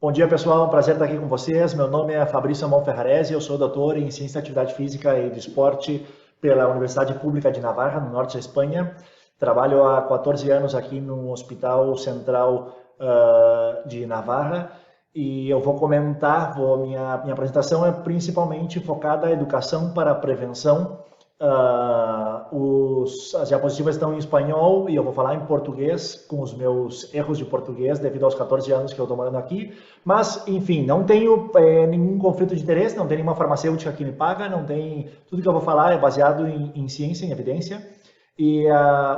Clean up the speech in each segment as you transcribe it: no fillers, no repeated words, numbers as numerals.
Bom dia, pessoal. É um prazer estar aqui com vocês. Meu nome é Fabrício Amon Ferrarese, eu sou doutor em Ciência da Atividade Física e de Esporte pela Universidade Pública de Navarra, no norte da Espanha. Trabalho há 14 anos aqui no Hospital Central de Navarra e eu vou comentar, minha apresentação é principalmente focada em educação para a prevenção. As diapositivas estão em espanhol e eu vou falar em português com os meus erros de português devido aos 14 anos que eu estou morando aqui, mas enfim, não tenho nenhum conflito de interesse, não tem nenhuma farmacêutica que me paga, não tem, tudo que eu vou falar é baseado em ciência, em evidência, e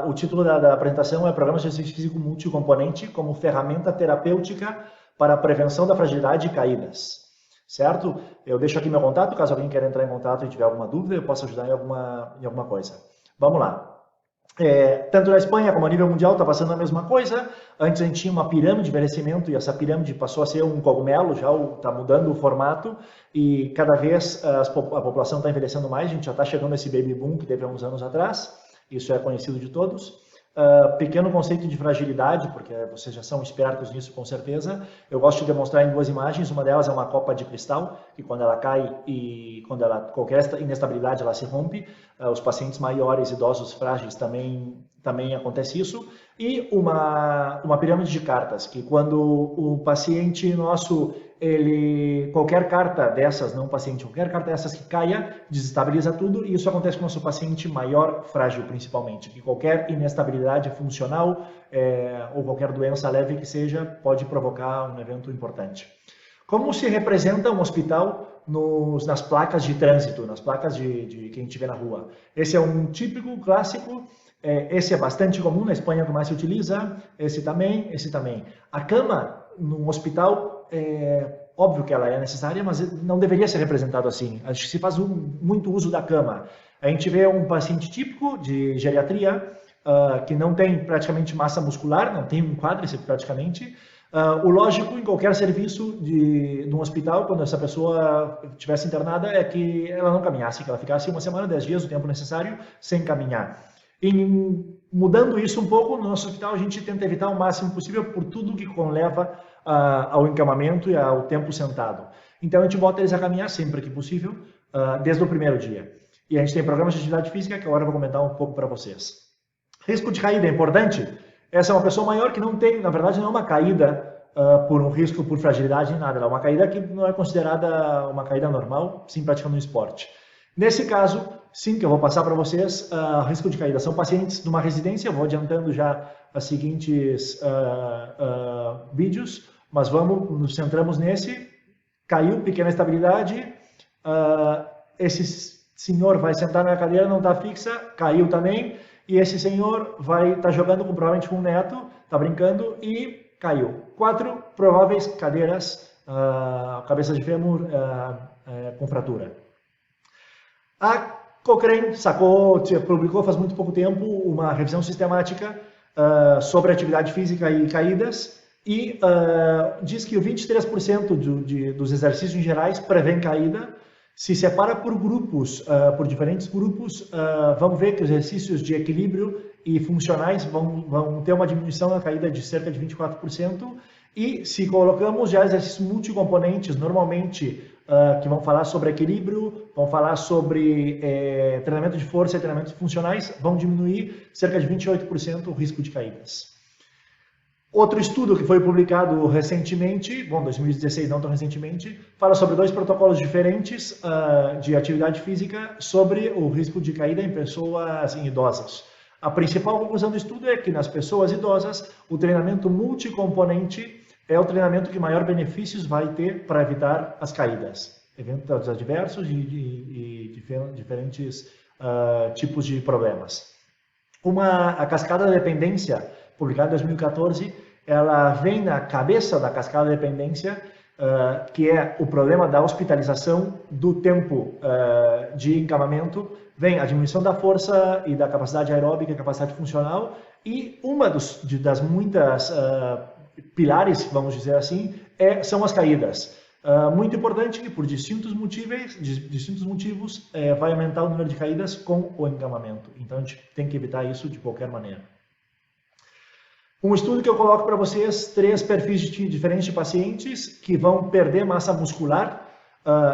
o título da apresentação é Programa de Exercício Físico Multicomponente como ferramenta terapêutica para a prevenção da fragilidade e caídas. Certo? Eu deixo aqui meu contato, caso alguém queira entrar em contato e tiver alguma dúvida, eu posso ajudar em alguma coisa. Vamos lá. Tanto na Espanha como a nível mundial está passando a mesma coisa. Antes a gente tinha uma pirâmide de envelhecimento e essa pirâmide passou a ser um cogumelo, já está mudando o formato e cada vez a população está envelhecendo mais, a gente já está chegando a esse baby boom que teve há uns anos atrás, isso é conhecido de todos. Pequeno conceito de fragilidade, porque vocês já são espertos nisso com certeza. Eu gosto de demonstrar em duas imagens, uma delas é uma copa de cristal, que quando ela cai e quando qualquer inestabilidade ela se rompe, os pacientes maiores, idosos, frágeis também acontece isso, e uma pirâmide de cartas, que quando o paciente nosso, qualquer carta dessas, não paciente, qualquer carta dessas que caia, desestabiliza tudo, e isso acontece com o nosso paciente maior, frágil principalmente, que qualquer inestabilidade funcional ou qualquer doença leve que seja, pode provocar um evento importante. Como se representa um hospital nas placas de trânsito, nas placas que a gente vê na rua? Esse é um típico, clássico. Esse é bastante comum, na Espanha que mais se utiliza, esse também. A cama num hospital, óbvio que ela é necessária, mas não deveria ser representado assim. Acho que se faz muito uso da cama. A gente vê um paciente típico de geriatria, que não tem praticamente massa muscular, não tem um quádriceps praticamente. O lógico em qualquer serviço de um hospital, quando essa pessoa estivesse internada, é que ela não caminhasse, que ela ficasse 1 semana, 10 dias, o tempo necessário, sem caminhar. Mudando isso um pouco, no nosso hospital a gente tenta evitar o máximo possível por tudo que leva ao encamamento e ao tempo sentado. Então a gente bota eles a caminhar sempre que possível, desde o primeiro dia. E a gente tem programas de atividade física que agora eu vou comentar um pouco para vocês. Risco de caída é importante? Essa é uma pessoa maior que não tem, na verdade, não é uma caída por um risco, por fragilidade, nem nada. Ela é uma caída que não é considerada uma caída normal, sim, praticando um esporte. Nesse caso, sim, que eu vou passar para vocês, risco de caída. São pacientes de uma residência, eu vou adiantando já os seguintes vídeos, mas nos centramos nesse. Caiu, pequena estabilidade, esse senhor vai sentar na cadeira, não está fixa, caiu também, e esse senhor vai estar jogando provavelmente com o neto, está brincando e caiu. 4 prováveis cadeiras, cabeça de fêmur com fratura. A Cochrane publicou faz muito pouco tempo uma revisão sistemática sobre atividade física e caídas e diz que o 23% dos exercícios gerais prevêem caída. Se separa por grupos, por diferentes grupos, vamos ver que os exercícios de equilíbrio e funcionais vão ter uma diminuição da caída de cerca de 24%. E se colocamos já exercícios multicomponentes, normalmente, que vão falar sobre equilíbrio, vão falar sobre treinamento de força e treinamentos funcionais, vão diminuir cerca de 28% o risco de caídas. Outro estudo que foi publicado recentemente, 2016, não tão recentemente, fala sobre 2 protocolos diferentes de atividade física sobre o risco de caída em pessoas idosas. A principal conclusão do estudo é que nas pessoas idosas, o treinamento multicomponente é o treinamento que maior benefícios vai ter para evitar as caídas, eventos adversos e diferentes tipos de problemas. A cascada da dependência, publicada em 2014, ela vem na cabeça da cascada da dependência, que é o problema da hospitalização do tempo de encamamento, vem a diminuição da força e da capacidade aeróbica e capacidade funcional, e uma das muitas pilares, vamos dizer assim, são as caídas. Muito importante que por distintos motivos vai aumentar o número de caídas com o encamamento. Então a gente tem que evitar isso de qualquer maneira. Um estudo que eu coloco para vocês, 3 perfis diferentes de pacientes que vão perder massa muscular.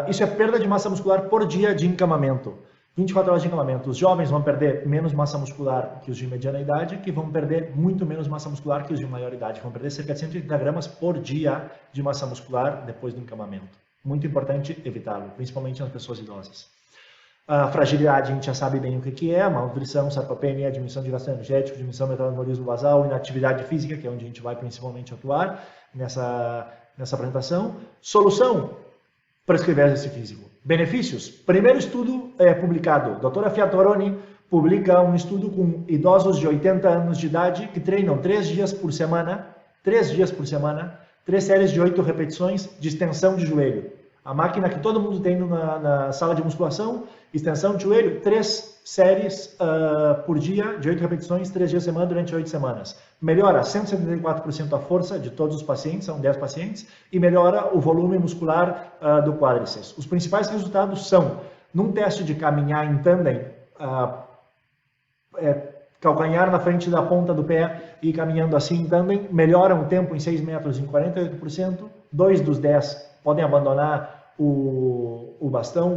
Isso é perda de massa muscular por dia de encamamento. 24 horas de encamamento. Os jovens vão perder menos massa muscular que os de mediana idade, que vão perder muito menos massa muscular que os de maior idade. Vão perder cerca de 130 gramas por dia de massa muscular depois do encamamento. Muito importante evitá-lo, principalmente nas pessoas idosas. A fragilidade, a gente já sabe bem o que é, malnutrição, sarcopenia, diminuição de gasto energético, diminuição do metabolismo basal, inatividade física, que é onde a gente vai principalmente atuar nessa apresentação. Solução, prescrever exercício físico. Benefícios, primeiro estudo publicado, doutora Fiatoroni publica um estudo com idosos de 80 anos de idade que treinam 3 dias por semana, 3 séries de 8 repetições de extensão de joelho. A máquina que todo mundo tem na sala de musculação, extensão de joelho, 3 séries por dia, de 8 repetições, 3 dias por semana, durante 8 semanas. Melhora 174% a força de todos os pacientes, são 10 pacientes, e melhora o volume muscular do quádriceps. Os principais resultados são, num teste de caminhar em tandem, calcanhar na frente da ponta do pé e caminhando assim em tandem, melhoram o tempo em 6 metros em 48%, 2 dos 10 podem abandonar o bastão,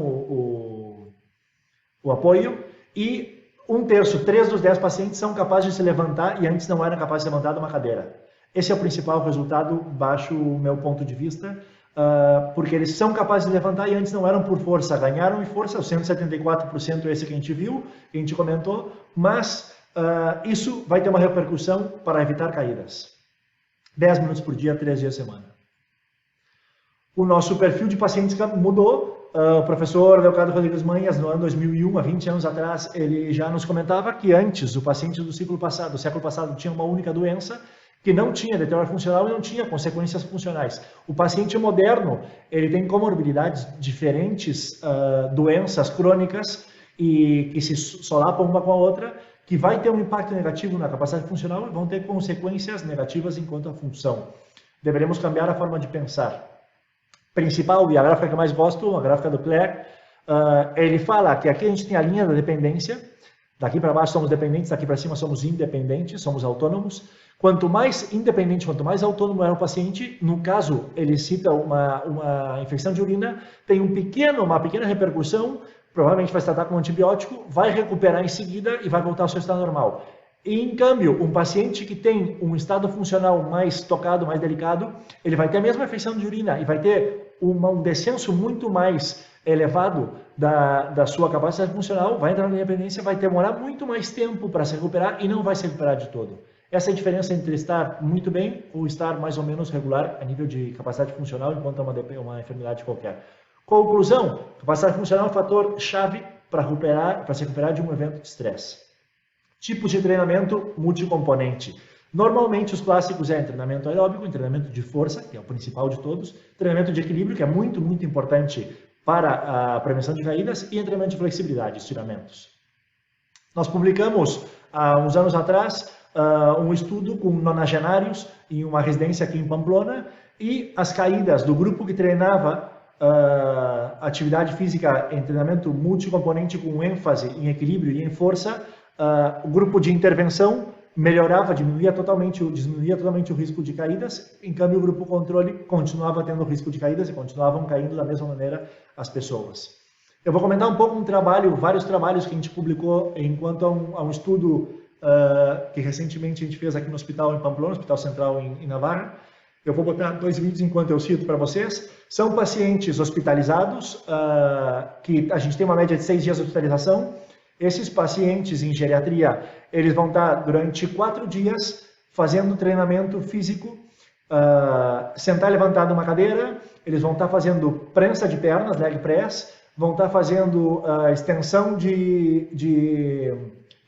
o apoio, e 1/3, 3 dos 10 pacientes são capazes de se levantar e antes não eram capazes de se levantar de uma cadeira. Esse é o principal resultado, baixo o meu ponto de vista, porque eles são capazes de levantar e antes não eram por força, ganharam em força, o 174% é esse que a gente viu, que a gente comentou, mas isso vai ter uma repercussão para evitar caídas. 10 minutos por dia, 3 dias por semana. O nosso perfil de pacientes mudou. O professor Leocádio Rodrigues Manhas, no ano 2001, há 20 anos atrás, ele já nos comentava que antes, o paciente do século passado, tinha uma única doença, que não tinha deterioro funcional e não tinha consequências funcionais. O paciente moderno, ele tem comorbidades diferentes, doenças crônicas, e que se solapam uma com a outra, que vai ter um impacto negativo na capacidade funcional e vão ter consequências negativas enquanto a função. Deveremos cambiar a forma de pensar. Principal, e a gráfica que eu mais gosto, a gráfica do Clerc, ele fala que aqui a gente tem a linha da dependência, daqui para baixo somos dependentes, daqui para cima somos independentes, somos autônomos. Quanto mais independente, quanto mais autônomo é o paciente, no caso, ele cita uma infecção de urina, tem uma pequena repercussão, provavelmente vai se tratar com antibiótico, vai recuperar em seguida e vai voltar ao seu estado normal. E, em câmbio, um paciente que tem um estado funcional mais tocado, mais delicado, ele vai ter a mesma infecção de urina e vai ter um descenso muito mais elevado da sua capacidade funcional, vai entrar na dependência, vai demorar muito mais tempo para se recuperar e não vai se recuperar de todo. Essa é a diferença entre estar muito bem ou estar mais ou menos regular a nível de capacidade funcional enquanto é uma enfermidade qualquer. Conclusão, capacidade funcional é um fator chave para se recuperar de um evento de estresse. Tipos de treinamento multicomponente. Normalmente os clássicos é treinamento aeróbico, treinamento de força, que é o principal de todos, treinamento de equilíbrio, que é muito, muito importante para a prevenção de caídas, e treinamento de flexibilidade, estiramentos. Nós publicamos, há uns anos atrás, um estudo com nonagenários em uma residência aqui em Pamplona, e as caídas do grupo que treinava atividade física em treinamento multicomponente com ênfase em equilíbrio e em força, o grupo de intervenção melhorava, diminuía totalmente o risco de caídas, em câmbio o grupo controle continuava tendo risco de caídas e continuavam caindo da mesma maneira as pessoas. Eu vou comentar um pouco vários trabalhos que a gente publicou enquanto a um estudo que recentemente a gente fez aqui no hospital em Pamplona, Hospital Central em Navarra. Eu vou botar 2 vídeos enquanto eu cito para vocês. São pacientes hospitalizados, que a gente tem uma média de 6 dias de hospitalização. Esses pacientes em geriatria, eles vão estar durante 4 dias fazendo treinamento físico, sentar e levantar de uma cadeira, eles vão estar fazendo prensa de pernas, leg press, vão estar fazendo extensão de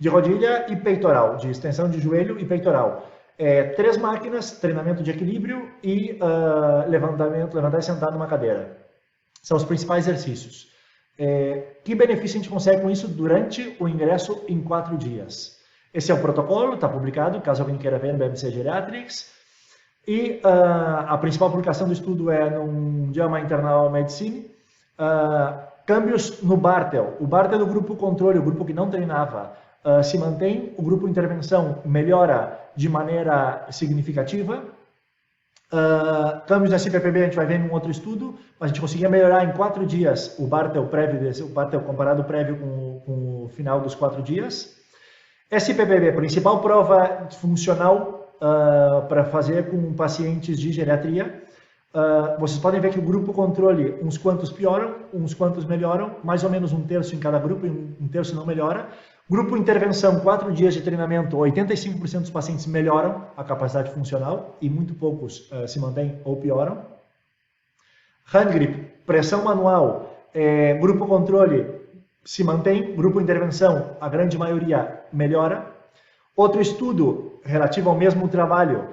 rodilha e peitoral, de extensão de joelho e peitoral. 3 máquinas, treinamento de equilíbrio e levantar e sentar numa cadeira. São os principais exercícios. Que benefício a gente consegue com isso durante o ingresso em 4 dias? Esse é o protocolo, está publicado, caso alguém queira ver no BMC Geriatrics. E a principal publicação do estudo é no JAMA Internal Medicine. Câmbios no Bartel. O Bartel do grupo controle, o grupo que não treinava, se mantém. O grupo intervenção melhora de maneira significativa. Câmbios da SPPB a gente vai ver em um outro estudo, mas a gente conseguia melhorar em 4 dias o Bartel prévio, o Bartel comparado prévio com o final dos 4 dias. SPPB, principal prova funcional para fazer com pacientes de geriatria. Vocês podem ver que o grupo controle, uns quantos pioram, uns quantos melhoram, mais ou menos 1/3 em cada grupo e 1/3 não melhora. Grupo intervenção, 4 dias de treinamento, 85% dos pacientes melhoram a capacidade funcional e muito poucos se mantêm ou pioram. Hand grip, pressão manual, grupo controle se mantém, grupo intervenção, a grande maioria melhora. Outro estudo relativo ao mesmo trabalho,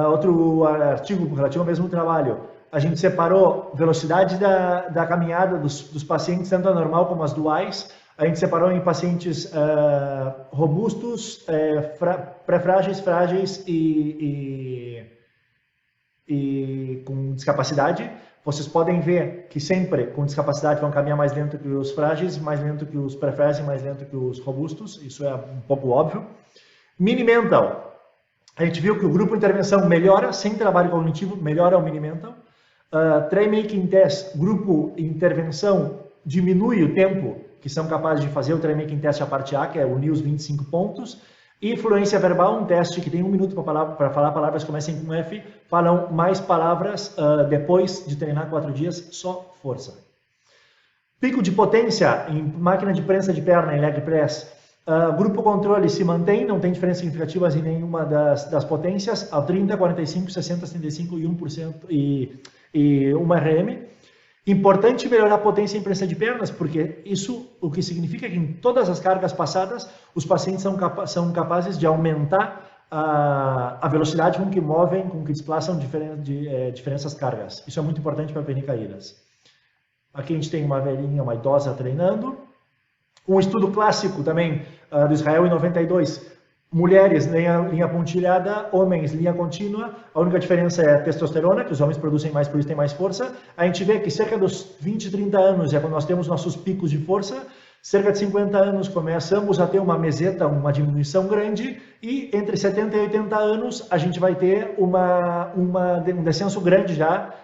outro artigo relativo ao mesmo trabalho, a gente separou velocidade da caminhada dos pacientes, tanto a normal como as duais. A gente separou em pacientes robustos, pré-frágeis, frágeis e com discapacidade. Vocês podem ver que sempre com discapacidade vão caminhar mais lento que os frágeis, mais lento que os pré-frágeis, mais lento que os robustos. Isso é um pouco óbvio. Mini mental. A gente viu que o grupo intervenção melhora, sem trabalho cognitivo, melhora o mini mental. Try making test, grupo intervenção diminui o tempo que são capazes de fazer o try making test a parte A, que é unir os 25 pontos. E fluência verbal, um teste que tem 1 minuto para falar palavras que comecem com F, falam mais palavras depois de treinar 4 dias, só força. Pico de potência em máquina de prensa de perna, em leg press. Grupo controle se mantém, não tem diferenças significativas em nenhuma das potências, a 30, 45, 60, 75 e 1% e 1 RM. Importante melhorar a potência em prensa de pernas, porque isso o que significa que em todas as cargas passadas, os pacientes são capazes de aumentar a velocidade com que movem, com que desplaçam diferentes cargas. Isso é muito importante para prevenir caídas. Aqui a gente tem uma velhinha, uma idosa treinando. Um estudo clássico também do Israel em 92. Mulheres, linha pontilhada, homens, linha contínua. A única diferença é a testosterona, que os homens produzem mais, por isso tem mais força. A gente vê que cerca dos 20, 30 anos é quando nós temos nossos picos de força. Cerca de 50 anos começamos a ter uma meseta, uma diminuição grande. E entre 70 e 80 anos a gente vai ter um descenso grande já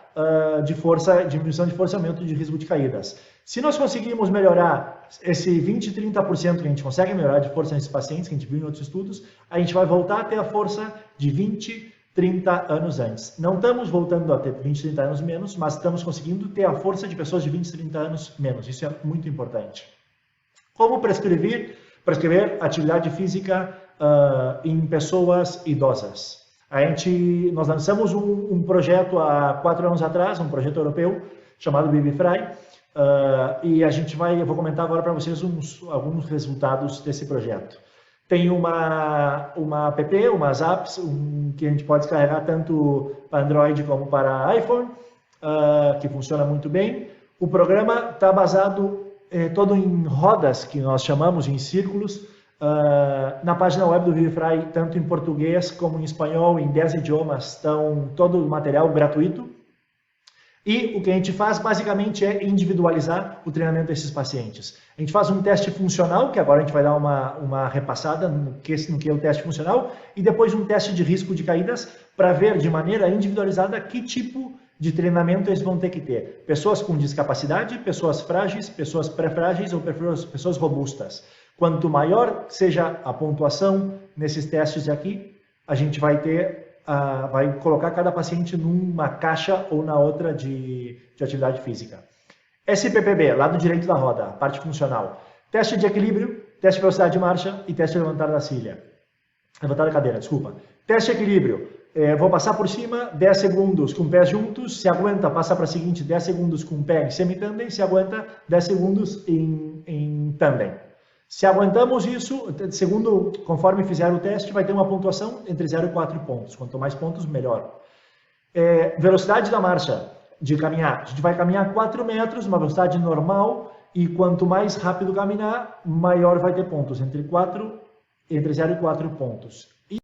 de força, diminuição de força, aumento de risco de caídas. Se nós conseguirmos melhorar esse 20, 30% que a gente consegue melhorar de força nesses pacientes, que a gente viu em outros estudos, a gente vai voltar a ter a força de 20, 30 anos antes. Não estamos voltando a ter 20, 30 anos menos, mas estamos conseguindo ter a força de pessoas de 20, 30 anos menos. Isso é muito importante. Como prescrever atividade física em pessoas idosas? Nós lançamos um projeto há 4 anos atrás, um projeto europeu chamado Vivify, e eu vou comentar agora para vocês alguns resultados desse projeto. Tem uma app, umas apps que a gente pode descarregar tanto para Android como para iPhone, que funciona muito bem. O programa está basado todo em rodas, que nós chamamos em círculos, na página web do Vivify, tanto em português como em espanhol, em 10 idiomas, estão todo o material gratuito. E o que a gente faz basicamente é individualizar o treinamento desses pacientes. A gente faz um teste funcional, que agora a gente vai dar uma repassada no que é o teste funcional, e depois um teste de risco de caídas para ver de maneira individualizada que tipo de treinamento eles vão ter que ter. Pessoas com discapacidade, pessoas frágeis, pessoas pré-frágeis ou pessoas robustas. Quanto maior seja a pontuação nesses testes aqui, a gente vai colocar cada paciente numa caixa ou na outra de atividade física. SPPB, lado direito da roda, parte funcional. Teste de equilíbrio, teste de velocidade de marcha e teste de levantar da cadeira, desculpa. Teste de equilíbrio, vou passar por cima, 10 segundos com pés juntos, se aguenta, passa para a seguinte, 10 segundos com pé em semi-tandem, se aguenta, 10 segundos em tandem. Se aguentamos isso, conforme fizer o teste, vai ter uma pontuação entre 0 e 4 pontos. Quanto mais pontos, melhor. Velocidade da marcha de caminhar. A gente vai caminhar 4 metros, uma velocidade normal, e quanto mais rápido caminhar, maior vai ter pontos. Entre 0 e 4 pontos. E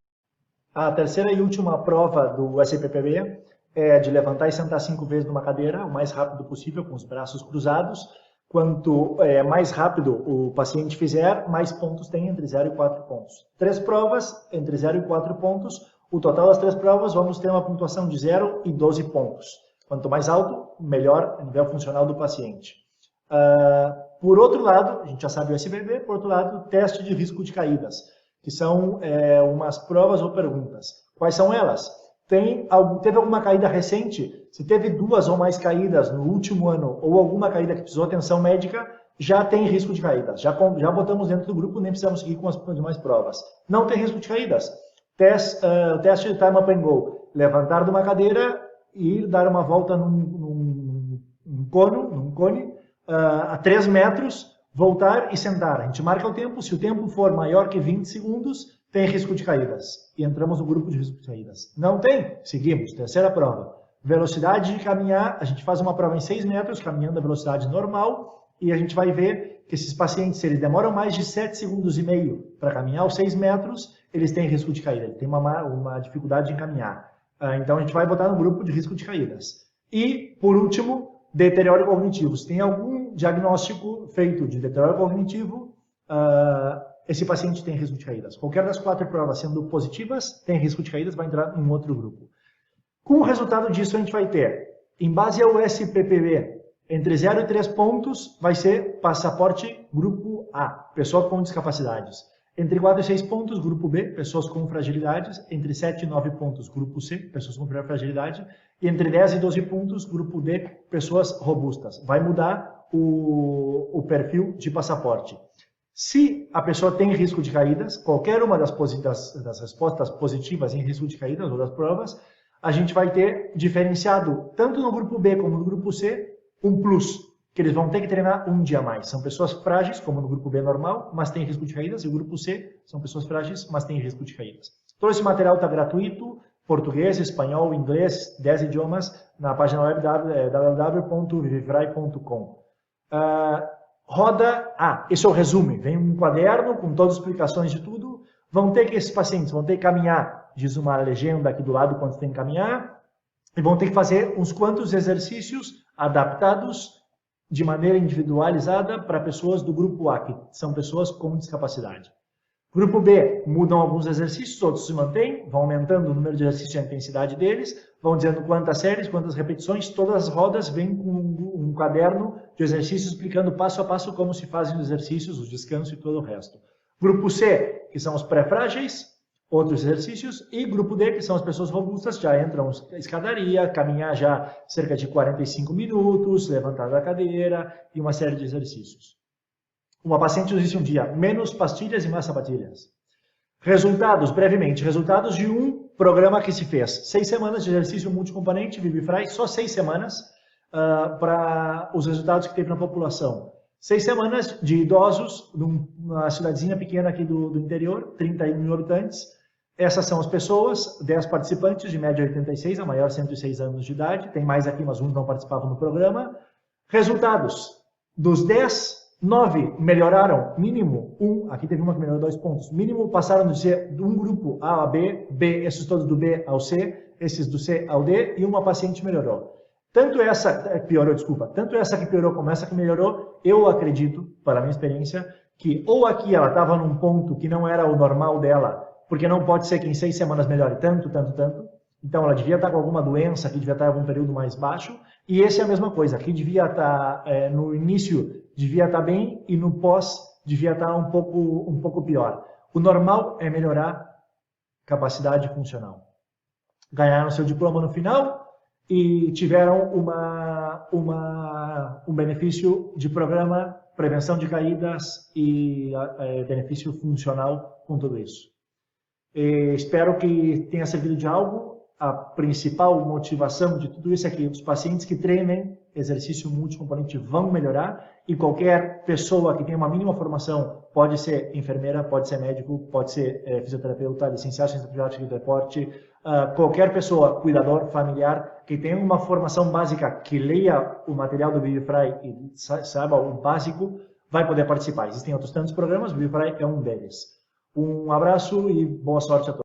a terceira e última prova do SPPB é de levantar e sentar 5 vezes numa cadeira, o mais rápido possível, com os braços cruzados. quanto mais rápido o paciente fizer, mais pontos tem entre 0 e 4 pontos. 3 provas, entre 0 e 4 pontos. O total das 3 provas, vamos ter uma pontuação de 0 e 12 pontos. Quanto mais alto, melhor o nível funcional do paciente. Por outro lado, a gente já sabe o SBB, por outro lado, teste de risco de caídas, que são umas provas ou perguntas. Quais são elas? Teve alguma caída recente? Se teve 2 ou mais caídas no último ano, ou alguma caída que precisou atenção médica, já tem risco de caídas. Já botamos dentro do grupo, nem precisamos seguir com as demais provas. Não tem risco de caídas. O teste de time up and go. Levantar de uma cadeira e ir dar uma volta num cone, a 3 metros, voltar e sentar. A gente marca o tempo. Se o tempo for maior que 20 segundos, tem risco de caídas. E entramos no grupo de risco de caídas. Não tem? Seguimos. Terceira prova. Velocidade de caminhar. A gente faz uma prova em 6 metros, caminhando a velocidade normal. E a gente vai ver que esses pacientes, se eles demoram mais de 7 segundos e meio para caminhar os 6 metros, eles têm risco de caída. Ele tem uma dificuldade em caminhar. Então, a gente vai botar no grupo de risco de caídas. E, por último, deterioro cognitivo. Se tem algum diagnóstico feito de deterioro cognitivo, esse paciente tem risco de caídas. Qualquer das 4 provas sendo positivas, tem risco de caídas, vai entrar em um outro grupo. Com o resultado disso, a gente vai ter, em base ao SPPB, entre 0 e 3 pontos, vai ser passaporte grupo A, pessoa com discapacidades. Entre 4 e 6 pontos, grupo B, pessoas com fragilidades. Entre 7 e 9 pontos, grupo C, pessoas com fragilidade. E entre 10 e 12 pontos, grupo D, pessoas robustas. Vai mudar o perfil de passaporte. Se a pessoa tem risco de caídas, qualquer uma das respostas positivas em risco de caídas ou das provas, a gente vai ter diferenciado, tanto no grupo B como no grupo C, um plus, que eles vão ter que treinar um dia a mais. São pessoas frágeis, como no grupo B normal, mas tem risco de caídas, e o grupo C são pessoas frágeis, mas tem risco de caídas. Todo esse material está gratuito, português, espanhol, inglês, 10 idiomas, na página web www.vivifry.com. Roda A, esse é o resumo, vem um quaderno com todas as explicações de tudo. Esses pacientes vão ter que caminhar, diz uma legenda aqui do lado quanto tem que caminhar, e vão ter que fazer uns quantos exercícios adaptados de maneira individualizada para pessoas do grupo A, que são pessoas com discapacidade. Grupo B, mudam alguns exercícios, outros se mantêm, vão aumentando o número de exercícios e a intensidade deles, vão dizendo quantas séries, quantas repetições, todas as rodas vêm com um caderno de exercícios explicando passo a passo como se fazem os exercícios, os descansos e todo o resto. Grupo C, que são os pré-frágeis, outros exercícios, e grupo D, que são as pessoas robustas, já entram escadaria, caminhar já cerca de 45 minutos, levantar da cadeira e uma série de exercícios. Uma paciente nos disse um dia, menos pastilhas e mais sapatilhas. Resultados, brevemente, resultados de um programa que se fez. 6 semanas de exercício multicomponente, Vivifry, só 6 semanas para os resultados que teve na população. 6 semanas de idosos, numa cidadezinha pequena aqui do interior, 31 mil habitantes. Essas são as pessoas, 10 participantes, de média 86, a maior 106 anos de idade. Tem mais aqui, mas uns não participavam do programa. Resultados, dos 10, 9 melhoraram, mínimo 1, aqui teve uma que melhorou 2 pontos, mínimo passaram de um grupo A a B, esses todos do B ao C, esses do C ao D, e uma paciente melhorou. Tanto essa que piorou como essa que melhorou, eu acredito, pela minha experiência, que ou aqui ela estava num ponto que não era o normal dela, porque não pode ser que em 6 semanas melhore tanto. Então ela devia estar com alguma doença, aqui devia estar em algum período mais baixo, e esse é a mesma coisa, aqui devia estar, no início devia estar bem, e no pós devia estar um pouco pior. O normal é melhorar capacidade funcional. Ganharam seu diploma no final, e tiveram um benefício de programa, prevenção de caídas e benefício funcional com tudo isso. Espero que tenha servido de algo. A principal motivação de tudo isso é que os pacientes que treinem exercício multicomponente vão melhorar, e qualquer pessoa que tenha uma mínima formação, pode ser enfermeira, pode ser médico, pode ser fisioterapeuta, licenciado em ciência privada de deporte, qualquer pessoa, cuidador, familiar, que tenha uma formação básica, que leia o material do Vivifry e saiba o básico, vai poder participar. Existem outros tantos programas, o Vivifry é um deles. Um abraço e boa sorte a todos.